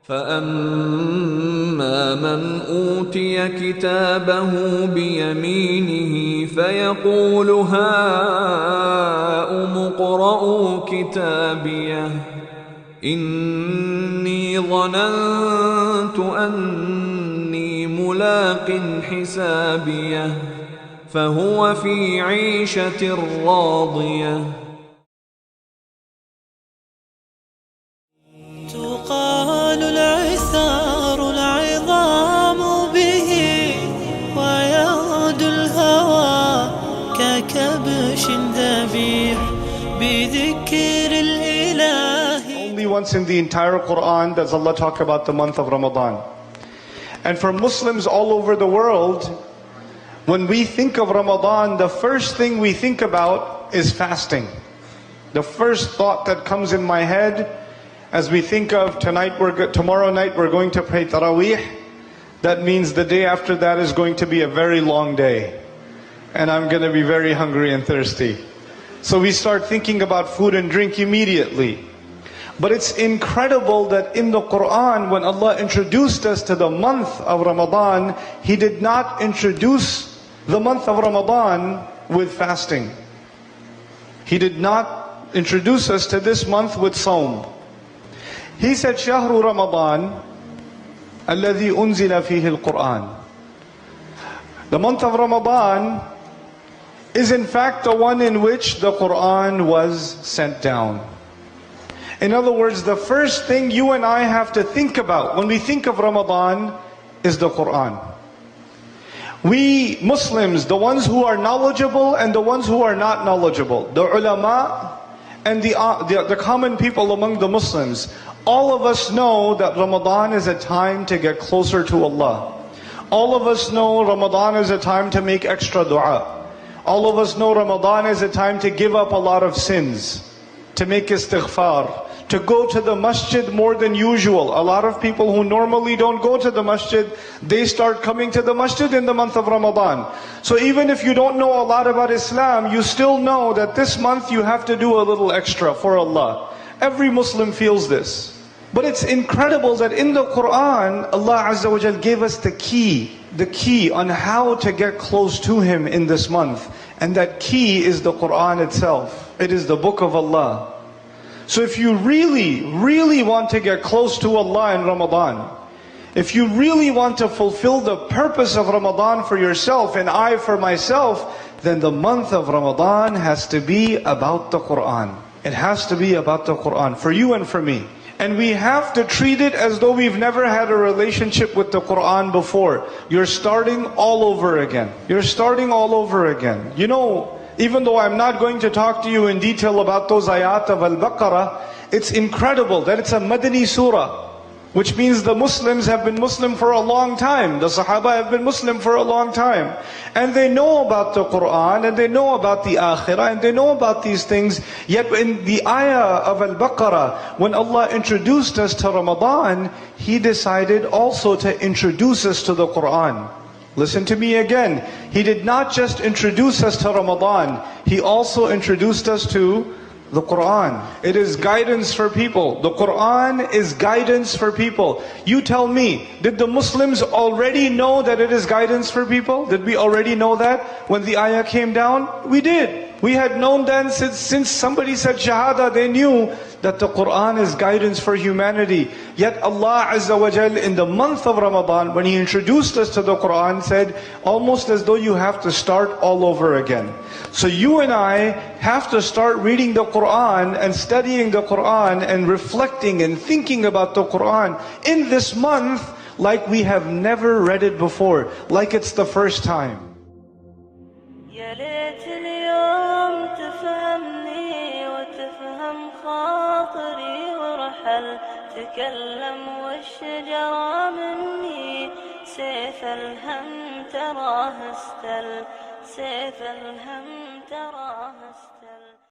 فأما من أوتي كتابه بيمينه فيقول هاؤم اقرءوا كتابيه إني ظننت أني ملاق حسابيه فهو في عيشة راضية. تقال العثار العظام به ويغدو الهوى ككبش ذبيح بذكر الإله. Only once in the entire Quran does Allah talk about the month of Ramadan. And for Muslims all over the world, when we think of Ramadan, the first thing we think about is fasting. The first thought that comes in my head as we think of tomorrow night we're going to pray Taraweeh, that means the day after that is going to be a very long day. And I'm going to be very hungry and thirsty. So we start thinking about food and drink immediately. But it's incredible that in the Quran, when Allah introduced us to the month of Ramadan, He did not introduce the month of Ramadan with fasting. He did not introduce us to this month with Sawm. He said, شهر رمضان الذي أنزل فيه القرآن. The month of Ramadan is in fact the one in which the Quran was sent down. In other words, the first thing you and I have to think about when we think of Ramadan is the Quran. We Muslims, the ones who are knowledgeable and the ones who are not knowledgeable, the ulama and the common people among the Muslims, all of us know that Ramadan is a time to get closer to Allah. All of us know Ramadan is a time to make extra dua. All of us know Ramadan is a time to give up a lot of sins, to make istighfar, to go to the masjid more than usual. A lot of people who normally don't go to the masjid, they start coming to the masjid in the month of Ramadan. So even if you don't know a lot about Islam, you still know that this month you have to do a little extra for Allah. Every Muslim feels this. But it's incredible that in the Quran, Allah Azza wa Jal gave us the key on how to get close to Him in this month. And that key is the Quran itself. It is the book of Allah. So if you really, really want to get close to Allah in Ramadan, if you really want to fulfill the purpose of Ramadan for yourself and I for myself, then the month of Ramadan has to be about the Quran. It has to be about the Quran, for you and for me. And we have to treat it as though we've never had a relationship with the Quran before. You're starting all over again. You're starting all over again. You know, even though I'm not going to talk to you in detail about those ayat of Al-Baqarah, it's incredible that it's a Madani surah, which means the Muslims have been Muslim for a long time. The Sahaba have been Muslim for a long time. And they know about the Quran, and they know about the Akhirah, and they know about these things. Yet in the ayah of Al-Baqarah, when Allah introduced us to Ramadan, He decided also to introduce us to the Quran. Listen to me again. He did not just introduce us to Ramadan, He also introduced us to the Quran. It is guidance for people. The Quran is guidance for people. You tell me, did the Muslims already know that it is guidance for people? Did we already know that when the ayah came down? We did. We had known then since somebody said Shahada, they knew that the Quran is guidance for humanity. Yet Allah Azza wa Jal in the month of Ramadan, when He introduced us to the Quran, said almost as though you have to start all over again. So you and I have to start reading the Quran and studying the Quran and reflecting and thinking about the Quran in this month like we have never read it before, like it's the first time. يا ليت اليوم تفهمني وتفهم خاطري ورحل تكلم والشجرة مني سيف الهم تراه استل سيف الهم تراه استل